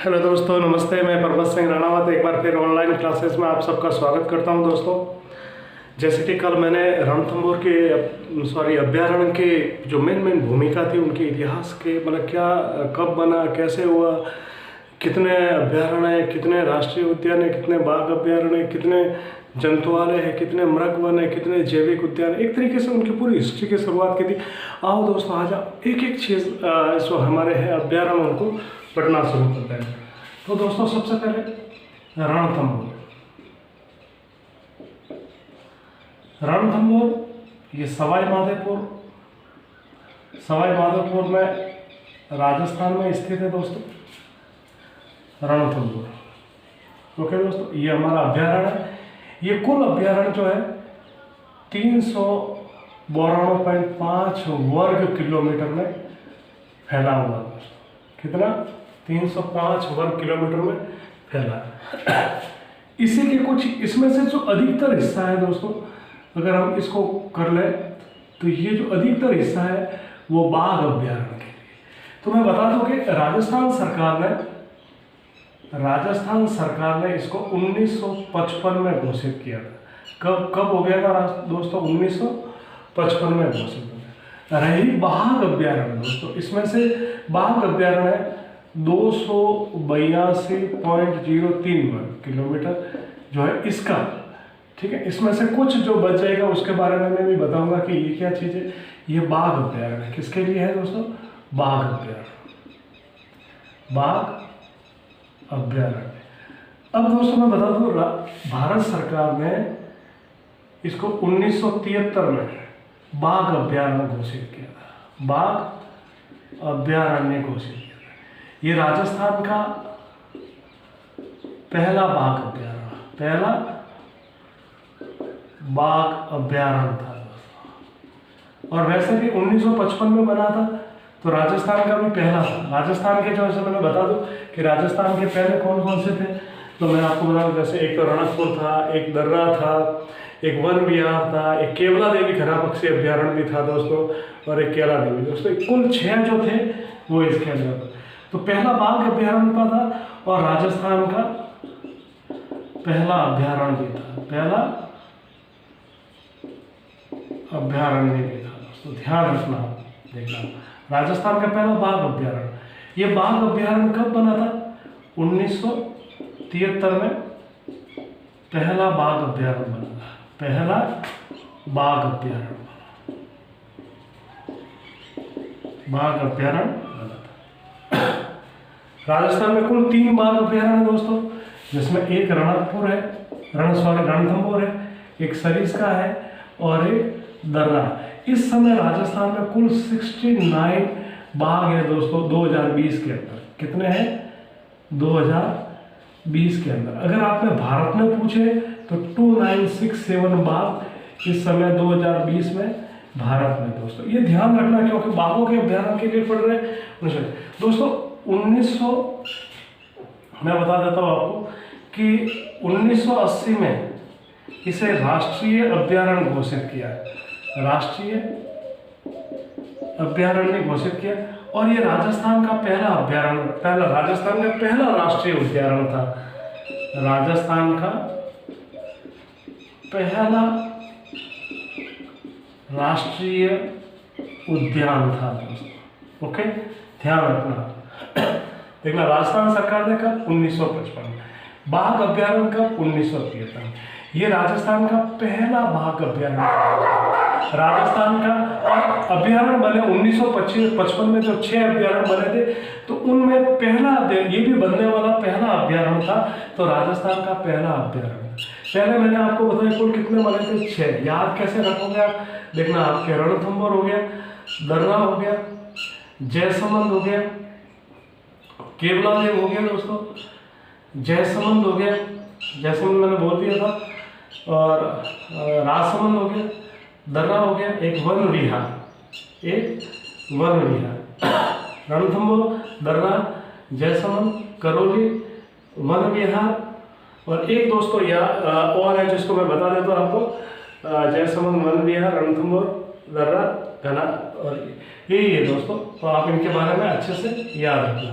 Hello दोस्तों, नमस्ते। मैं परबत सिंह राणावत एक बार फिर ऑनलाइन क्लासेस में आप सबका स्वागत करता हूं। दोस्तों, जैसे कि कल मैंने रणथंभौर के अभ्यारण्य के जो मेन भूमिका थी, उनके इतिहास के मतलब क्या, कब बना, कैसे हुआ, कितने अभ्यारण्य हैं, कितने राष्ट्रीय उद्यान हैं, कितने बाघ अभ्यारण्य हैं, कितने जंतुआलय है, कितने मृग वन है, कितने जैविक उद्यान, एक तरीके से उनकी पूरी हिस्ट्री की शुरुआत की थी। आओ दोस्तों, आज एक एक चीज़ जो हमारे हैं अभ्यारण्य, उनको पढ़ना शुरू करते हैं। तो दोस्तों, सबसे पहले रणथंभौर ये सवाई माधोपुर में राजस्थान में स्थित है दोस्तों, रणथंभौर। ओके दोस्तों, ये हमारा अभ्यारण्य है। ये कुल अभ्यारण्य जो है 392.5 वर्ग किलोमीटर में फैला हुआ है। कितना? 305 वर्ग किलोमीटर में फैला है। इसी के कुछ इसमें से जो अधिकतर हिस्सा है दोस्तों, अगर हम इसको कर ले तो ये जो अधिकतर हिस्सा है वो बाघ अभ्यारण्य के लिए। तो मैं बता दूं कि राजस्थान सरकार ने इसको 1955 में घोषित किया था। कब हो गया था दोस्तों? 1955 में घोषित हो गया। रही बाघ अभ्यारण्य दोस्तों, इसमें से बाघ अभ्यारण्य 282.03 वर्ग किलोमीटर जो है इसका, ठीक है। इसमें से कुछ जो बच जाएगा उसके बारे में मैं भी बताऊंगा कि ये क्या चीज़ है। ये बाघ अभ्यारण्य किसके लिए है दोस्तों? बाघ अभ्यारण्य। अब दोस्तों मैं बता दूं, भारत सरकार ने इसको 1973 में बाघ अभ्यारण्य घोषित किया था। बाघ अभ्यारण्य घोषित किया था। ये राजस्थान का पहला बाघ अभ्यारण्य था। और वैसे भी 1955 में बना था, तो राजस्थान का भी पहला था। राजस्थान के जो, ऐसे मैंने बता दूं कि राजस्थान के पहले कौन कौन से थे, तो मैं आपको बता दूं, जैसे एक तो रणकपुर था, एक दर्रा था, एक वन विहार था, एक केवला देवी खरा पक्षी अभ्यारण्य भी था दोस्तों, और एक केला देवी दोस्तों। कुल 6 जो थे वो इसके अंदर था। तो पहला बाघ अभ्यारण्य का था और राजस्थान का पहला अभ्यारण्य भी था। दोस्तों ध्यान रखना, देखना, राजस्थान का पहला बाघ अभ्यारण्य। ये बाघ अभ्यारण्य कब बना था? 1973 में पहला बाघ अभ्यारण्य बना था। बाघ अभ्यारण्य बना था। राजस्थान में कुल 3 बाघ अभ्यारण्य दोस्तों, जिसमें एक रणकपुर है, रणथंभौर है, एक सरिस्का है और एक दर्रा। इस समय राजस्थान में कुल 69 बाघ है दोस्तों 2020 के अंदर। कितने हैं? 2020 के अंदर। अगर आपने भारत में पूछे तो 2967 बाघ इस समय 2020 में भारत में दोस्तों। ये ध्यान रखना, क्योंकि बाघों के अभ्यारण्य के लिए पढ़ रहे हैं दोस्तों। 1900 मैं बता देता हूँ आपको कि 1980 में इसे राष्ट्रीय अभ्यारण्य घोषित किया है। राष्ट्रीय अभ्यारण्य घोषित किया, और ये राजस्थान का पहला राजस्थान का पहला राष्ट्रीय उद्यान था। राजस्थान का पहला राष्ट्रीय उद्यान था दोस्तों। ओके, ध्यान रखना। देखना, राजस्थान सरकार ने कब? 1955। बाघ अभ्यारण्य कब? 1973। ये राजस्थान का पहला बाघ अभ्यारण्य। राजस्थान का अभ्यारण्य बने 1955 में, जो 6 अभ्यारण्य बने थे, तो उनमें पहला, ये भी बनने वाला पहला अभ्यारण्य था। तो राजस्थान का पहला अभ्यारण्य। पहले मैंने आपको बताया कुल कितने बने थे? 6। याद कैसे रखोगे आप? देखना, आपके रणथंभौर हो गया, दर्रा हो गया, जयसमंद हो गया, केवला देव हो गया दोस्तों, जयसमंद हो गया, जयसमंद मैंने बोल दिया था, और राजसमंद हो गया, दर्रा हो गया, एक वन विहार। रणथंभौर, दर्रा, जयसमंद, करौली, वन विहार, और एक दोस्तों और है जिसको मैं बता देता हूँ आपको, जयसमंद, वन विहार, रणथंभौर, दर्रा, घना, और यही है दोस्तों। तो आप इनके बारे में अच्छे से याद रखना।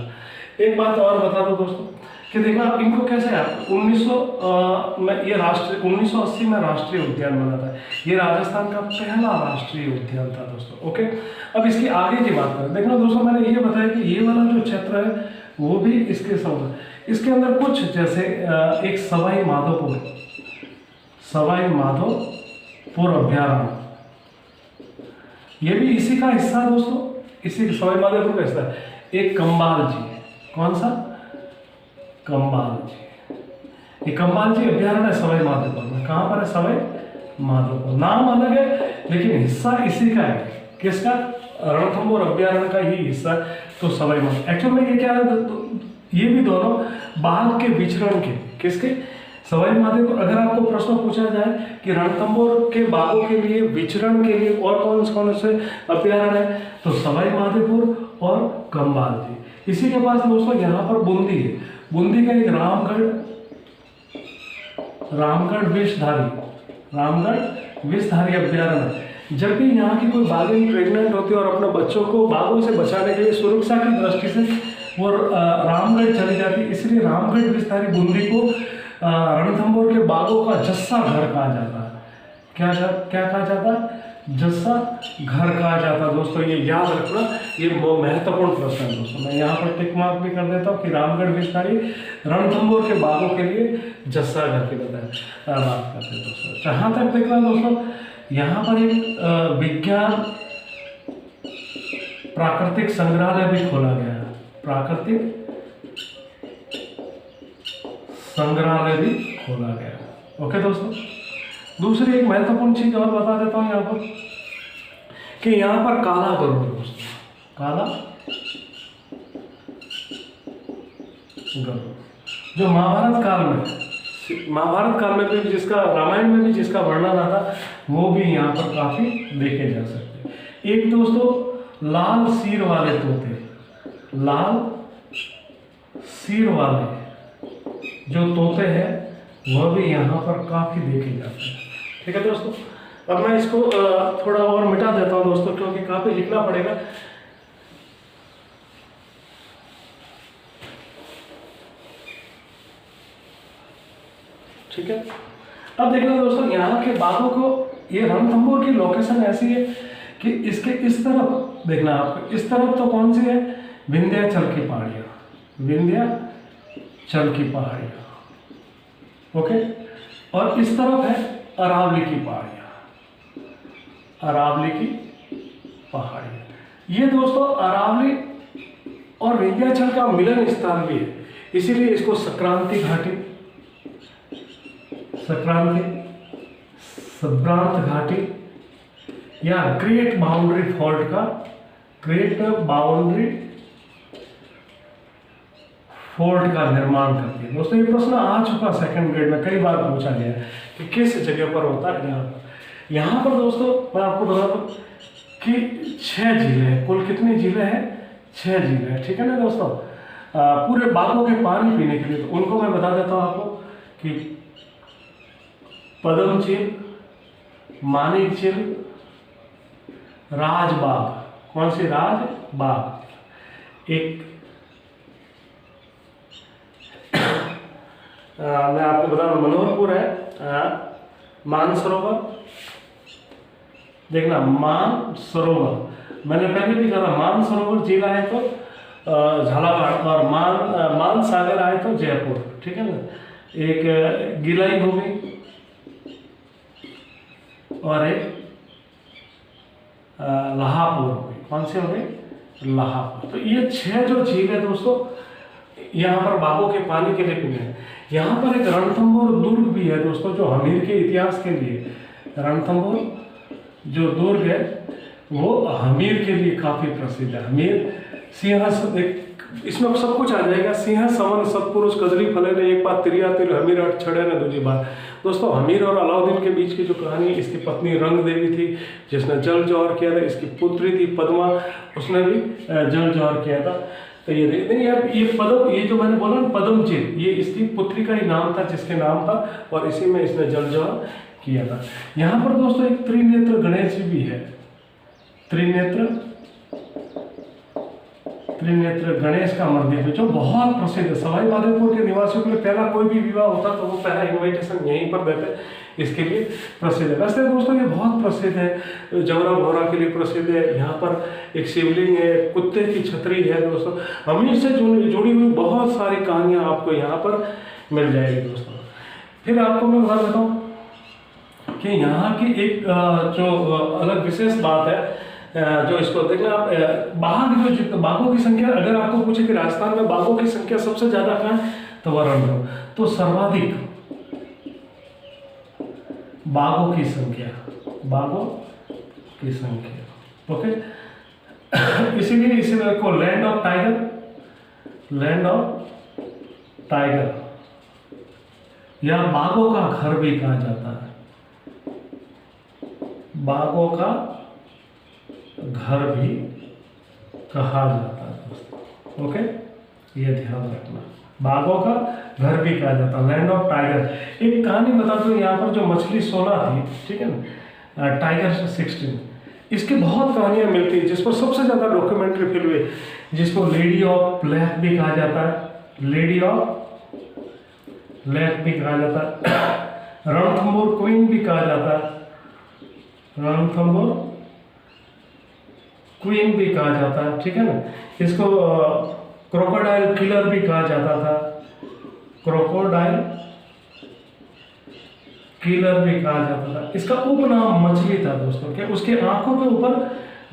एक बात और बता दो दोस्तों कि देखो आप इनको कैसे है 1900 में ये राष्ट्रीय 1980 में राष्ट्रीय उद्यान बना था। ये राजस्थान का पहला राष्ट्रीय उद्यान था दोस्तों। ओके, अब इसकी आगे की बात करें। देखो दोस्तों मैंने ये बताया कि ये वाला जो क्षेत्र है वो भी इसके साथ, इसके अंदर कुछ जैसे एक सवाई माधोपुर अभ्यारण्य, ये भी इसी का हिस्सा है दोस्तों, इसी के सवाई माधोपुर का हिस्सा है। एक कंबाल जी है, कौन सा? कंबाल जी। ये कंबाल जी अभ्यारण्य सवाई माधोपुर में, कहाँ पर है? सवाई माधोपुर। नाम अलग है लेकिन हिस्सा इसी का है। किसका? रणथंभौर अभ्यारण्य का ही हिस्सा, तो सवाई माधोपुर। एक्चुअल में ये क्या है, ये भी दोनों बाघ के विचरण के, किसके? सवाई माधोपुर। अगर आपको प्रश्न पूछा जाए कि रणथंभौर के बाघों के लिए विचरण के लिए और कौन से अभ्यारण्य है, तो सवाई माधोपुर और कंबाल जी। इसी के पास दोस्तों यहाँ पर बूंदी है। बूंदी का एक रामगढ़ विषधारी अभ्यारण्य है। जब भी यहाँ की कोई बाघिन प्रेग्नेंट होती है और अपने बच्चों को बाघों से बचाने के लिए सुरक्षा की दृष्टि से वो रामगढ़ चली जाती है, इसलिए रामगढ़ विषधारी बूंदी को रणथंभौर के बाघों का जस्सा घर कहा जाता है। क्या कहा जाता है? जस्सा घर कहा जाता है दोस्तों। ये याद रखना, ये महत्वपूर्ण प्रश्न है दोस्तों। मैं यहाँ पर टिक मार्क भी कर देता हूँ कि रामगढ़ विषधारी रणथंभौर के बाघों के लिए जस्सा घर की बात करते हैं दोस्तों। जहाँ तक देखना दोस्तों, यहाँ पर एक विज्ञान प्राकृतिक संग्रहालय भी खोला गया है। प्राकृतिक संग्रहालय भी खोला गया है। ओके दोस्तों, दूसरी एक महत्वपूर्ण चीज और बता देता हूँ यहाँ पर कि यहाँ पर काला गरुड़ दोस्तों, काला गरुड़ जो महाभारत काल में भी जिसका, रामायण में भी जिसका वर्णन आता, वो भी यहाँ पर काफी देखे जा सकते हैं। एक दोस्तों लाल सिर वाले तोते, लाल सिर वाले जो तोते हैं वह भी यहाँ पर काफी देखे जाते हैं। ठीक है दोस्तों, अब मैं इसको थोड़ा और मिटा देता हूँ दोस्तों, क्योंकि काफी लिखना पड़ेगा। ठीक है, अब देखना दोस्तों, यहाँ के बाघों को, ये रणथंभौर की लोकेशन ऐसी है कि इसके इस तरफ देखना आपको, इस तरफ तो कौन सी है? विंध्याचल की पहाड़ियाँ, विंध्याचल की पहाड़ियाँ। ओके, और इस तरफ है अरावली की पहाड़ियाँ, अरावली की पहाड़ियाँ। ये दोस्तों अरावली और विंध्याचल का मिलन स्थान भी है, इसीलिए इसको संक्रांति घाटी, संभ्रांत घाटी या ग्रेट बाउंड्री फॉल्ट का, ग्रेट बाउंड्री फोर्ट का निर्माण करती है दोस्तों। ये प्रश्न आ चुका सेकंड ग्रेड में, कई बार पूछा गया है कि किस जगह पर होता है। यहाँ पर दोस्तों मैं आपको बता दूं कि 6 झीलें हैं। कुल कितनी झीलें हैं? 6 झीलें हैं। ठीक है ना दोस्तों, पूरे बाघों के पानी पीने के लिए। तो उनको मैं बता देता हूँ आपको कि पद्म झील, मानिक झील, राजबाग। कौन सी? राजबाग। एक मैं आपको बता रहा हूँ, मनोहरपुर है, मानसरोवर। देखना, मानसरोवर मैंने पहले भी कहा, मानसरोवर जिला है तो झालावाड़, और मानसागर आए तो जयपुर। ठीक है ना। एक गिलाई हो गई और एक लाहापुर हो गई। कौन सी हो गई? लाहापुर। तो ये 6 जो झील है दोस्तों, यहाँ पर बाघों के पानी के लिए पीने हैं। यहाँ पर एक रणथंभौर दुर्ग भी है दोस्तों, जो हमीर के इतिहास के लिए, रणथंभौर जो दुर्ग है वो हमीर के लिए काफी प्रसिद्ध है। हमीर सिंह, इसमें सब कुछ आ जाएगा। सिंह समन सत्पुरुष कजरी फले ने एक बार तिरिया तिर हमीर अट छड़े ने दूसरी बार। दोस्तों हमीर और अलाउद्दीन के बीच की जो कहानी, इसकी पत्नी रंग देवी थी जिसने जल जौहर किया था, इसकी पुत्री थी पद्मा, उसने भी जल जौहर किया था। तो ये देखते यार, ये पद्म, ये जो मैंने बोला ना पद्म झील, ये इसकी पुत्री का ही नाम था, जिसके नाम था, और इसी में इसने जल जौहर किया था। यहाँ पर दोस्तों एक त्रिनेत्र गणेश जी भी है। त्रिनेत्र गणेश का मंदिर है जो बहुत प्रसिद्ध है। सवाई माधोपुर के निवासियों के लिए पहला कोई भी विवाह होता तो वो पहला इनविटेशन यहीं पर देते, इसके लिए प्रसिद्ध है। वैसे दोस्तों ये बहुत प्रसिद्ध है, जवरा भोरा के लिए प्रसिद्ध है। यहाँ पर एक शिवलिंग है, कुत्ते की छतरी है दोस्तों। अमीर से जुड़ी हुई बहुत सारी कहानियाँ आपको यहाँ पर मिल जाएगी दोस्तों। फिर आपको मैं बता देता हूँ कि यहाँ की एक जो अलग विशेष बात है, जो इसको देखना आप, बाघों की संख्या अगर आपको पूछे कि राजस्थान में बाघों की संख्या सबसे ज्यादा कहाँ है तो वह रणथंभौर, तो सर्वाधिक बाघों की संख्या, ओके। इसीलिए इसे को लैंड ऑफ टाइगर या बाघों का घर भी कहा जाता है, बाघों का घर भी कहा जाता है दोस्तों, ओके। ये ध्यान रखना, बाघों का घर भी कहा जाता है, लैंड ऑफ टाइगर। एक कहानी बता दूं, यहाँ पर जो मछली 16 थी, ठीक है ना, टाइगर 16, इसकी बहुत कहानियां मिलती है, जिस पर सबसे ज्यादा डॉक्यूमेंट्री फिल्म हुई, जिसको लेडी ऑफ ब्लैक भी कहा जाता है, लेडी ऑफ ब्लैक भी कहा जाता है, रणथंभौर क्वीन भी कहा जाता है, रणथंभौर क्वीन भी कहा जाता है, ठीक है ना। इसको क्रोकोडाइल किलर भी कहा जाता था, क्रोकोडाइल किलर भी कहा जाता था। इसका उपनाम मछली था दोस्तों, क्या उसके आंखों के ऊपर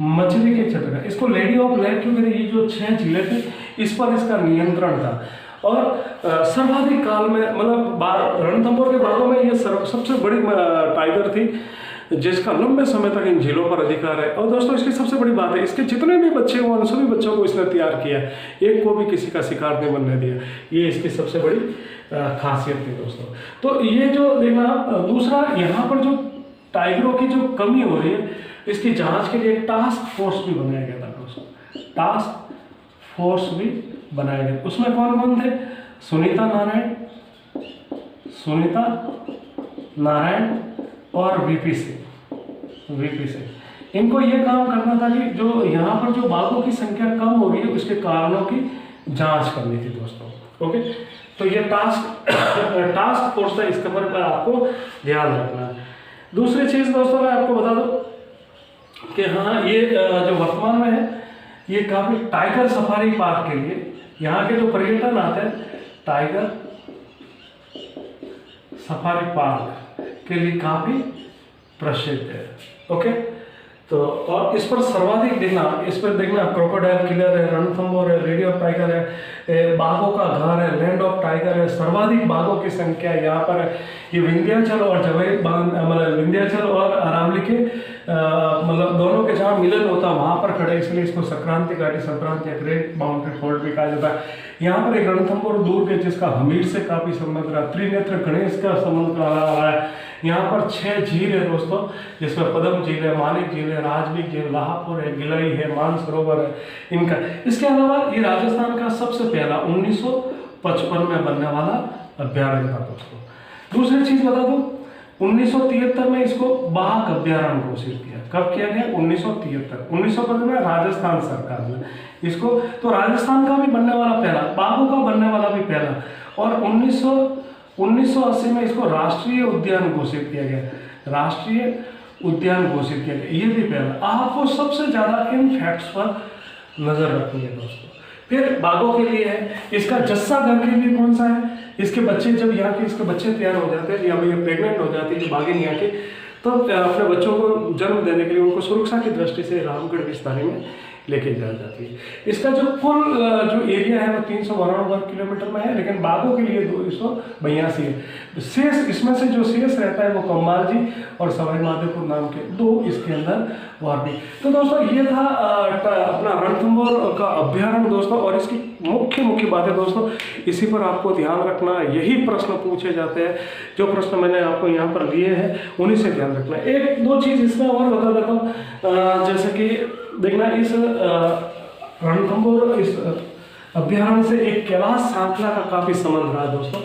मछली के चित्र का। इसको लेडी ऑफ ब्लैक क्योंकि ये जो 6 जिले थे इस पर इसका नियंत्रण था। और सर्वाधिक काल में मतलब रणथंभौर के बाघों में ये सबसे बड़ी टाइगर थी, जिसका लंबे समय तक इन झीलों पर अधिकार है। और दोस्तों इसकी सबसे बड़ी बात है, इसके जितने भी बच्चे हुए सभी बच्चों को इसने तैयार किया, एक को भी किसी का शिकार नहीं बनने दिया। ये इसकी सबसे बड़ी खासियत थी दोस्तों। तो ये जो देखना, दूसरा यहाँ पर जो टाइगरों की जो कमी हो रही है, इसकी जांच के लिए टास्क फोर्स भी बनाया गया था दोस्तों, टास्क फोर्स भी बनाया गया। उसमें कौन कौन थे? सुनीता नारायण और वीपी सिंह। इनको ये काम करना था कि जो यहाँ पर जो बाघों की संख्या कम हो रही है उसके कारणों की जांच करनी थी दोस्तों, ओके। तो ये टास्क फोर्स था, इसके पर आपको ध्यान रखना है। दूसरी चीज दोस्तों मैं आपको बता दूं कि हाँ, ये जो वर्तमान में है, ये काफी टाइगर सफारी पार्क के लिए यहाँ के जो पर्यटन आते हैं, टाइगर सफारी पार्क के लिए काफी प्रसिद्ध है, ओके। तो और इस पर सर्वाधिक देखना क्रोकोडाइल किलर है, रणथंभौर है, लेडी ऑफ टाइगर है, बाघों का घर है, लैंड ऑफ टाइगर है, सर्वाधिक बाघों की संख्या यहाँ पर है। ये विंध्याचल और मतलब विंध्याचल और अरावली के मतलब दोनों के जहाँ मिलन होता है वहाँ पर खड़े, इसलिए इसको संक्रांति या ग्रेट माउंटेन फोर्ट भी कहा जाता है। यहाँ पर एक रणथंभौर दुर्ग है जिसका हमीर से काफी संबंध रहा, त्रिनेत्र गणेश का संबंध रहा है। यहाँ पर 6 झील है दोस्तों, जिसमें पद्म झील है, मानिक झील है, राजबीर झील, लाहपुर है, गिलई है, मानसरोवर है इनका। इसके अलावा ये राजस्थान का सबसे पहला 1955 में बनने वाला अभ्यारण्य था दोस्तों। दूसरी चीज बता दो, 1973 में इसको बाघ अभ्यारण्य घोषित किया। कब किया गया? 1973 में राजस्थान सरकार ने इसको, तो राजस्थान का भी बनने वाला पहला, बाघों का बनने वाला भी पहला, और 1980 में इसको राष्ट्रीय उद्यान घोषित किया गया, राष्ट्रीय उद्यान घोषित किया गया, ये भी पहला। आपको सबसे ज्यादा इन फैक्ट्स पर नजर रखनी है दोस्तों। फिर बाघों के लिए है, इसका जस्सा घर के लिए कौन सा है? इसके बच्चे जब यहाँ के इसके बच्चे तैयार हो जाते हैं या ये प्रेग्नेंट हो जाती है जो बाघिन यहाँ की, तो अपने बच्चों को जन्म देने के लिए उनको सुरक्षा की दृष्टि से रामगढ़ विस्तारी में लेके जाया जाती है। इसका जो कुल जो एरिया है वो 392 वर्ग किलोमीटर में है, लेकिन बाघों के लिए 282 है। शेष इसमें से जो शेष रहता है वो कम्माल जी और सवाई माधोपुर नाम के 2 इसके अंदर और भी। तो दोस्तों ये था अपना रणथंभौर का अभ्यारण्य दोस्तों, और इसकी मुख्य बातें दोस्तों, इसी पर आपको ध्यान रखना। यही प्रश्न पूछे जाते हैं, जो प्रश्न मैंने आपको यहाँ पर लिए हैं उन्हीं से ध्यान रखना। 1-2 चीज इसमें और बता देता हूँ, जैसे कि देखना, इस रणथंभौर इस अभ्यारण्य से एक कैलाश श्रृंखला का काफी संबंध रहा है दोस्तों।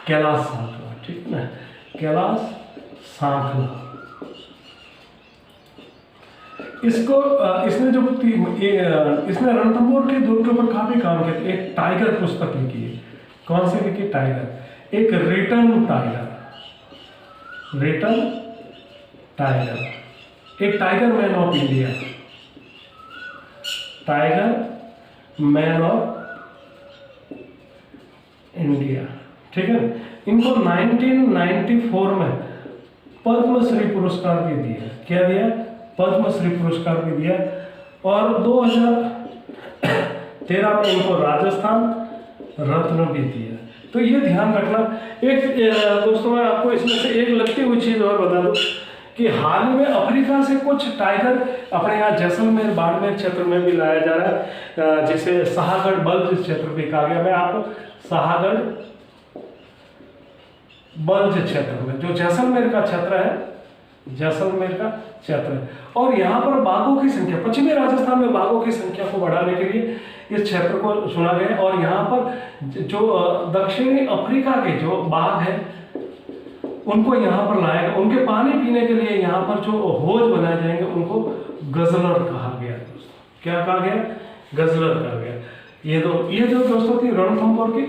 कैलाश श्रृंखला, ठीक है ना, कैलाश श्रृंखला। इसको इसने जो इसने रणथंभौर के दुर्ग के ऊपर काफी काम किया। एक टाइगर पुस्तक लिखी है। कौन सी लिखी? टाइगर। एक रिटर्न टाइगर, एक tiger man of India, tiger man of India, ठीक है। इनको 1994 में पद्मश्री पुरस्कार भी दिया। क्या दिया? पद्मश्री पुरस्कार भी दिया। और 2013 में इनको राजस्थान रत्न भी दिया। तो ये ध्यान रखना। एक दोस्तों मैं आपको इसमें से एक लगती हुई चीज़ और बता दूं कि हाल में अफ्रीका से कुछ टाइगर अपने यहाँ जैसलमेर बाड़मेर क्षेत्र में भी लाया जा रहा है, जिसे शाहगढ़ बल्ज क्षेत्र भी कहा गया। मैं आपको शाहगढ़ बल्ज क्षेत्र में, जो जैसलमेर का क्षेत्र है, जैसलमेर का क्षेत्र है। और यहाँ पर बाघों की संख्या, पश्चिमी राजस्थान में बाघों की संख्या को बढ़ाने के लिए इस क्षेत्र को चुना गया। और यहाँ पर जो दक्षिणी अफ्रीका के जो बाघ हैं उनको यहाँ पर लाया गया। उनके पानी पीने के लिए यहाँ पर जो हौज बनाए जाएंगे उनको गजलर कहा गया। क्या कहा गया? गजलर कहा गया। ये जो दोस्तों थी रणथंभौर की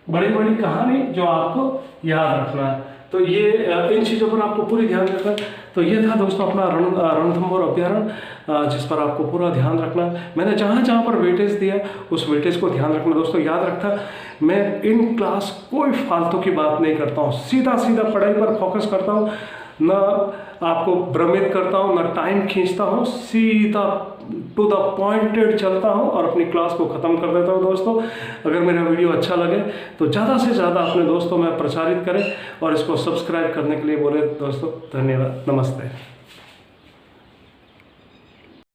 बड़ी बड़ी कहानी जो आपको याद रखना है। तो ये इन चीज़ों पर आपको पूरी ध्यान रखना। तो ये था दोस्तों अपना रणथंभौर अभ्यारण्य, जिस पर आपको पूरा ध्यान रखना। मैंने जहाँ जहाँ पर वेटेज दिया उस वेटेज को ध्यान रखना। दोस्तों याद रखना, मैं इन क्लास कोई फालतू की बात नहीं करता हूँ, सीधा पढ़ाई पर फोकस करता हूँ, ना आपको भ्रमित करता हूँ, ना टाइम खींचता हूँ, सीधा टू द पॉइंटेड चलता हूँ और अपनी क्लास को ख़त्म कर देता हूँ। दोस्तों अगर मेरा वीडियो अच्छा लगे तो ज़्यादा से ज़्यादा अपने दोस्तों में प्रचारित करें और इसको सब्सक्राइब करने के लिए बोले। दोस्तों धन्यवाद, नमस्ते।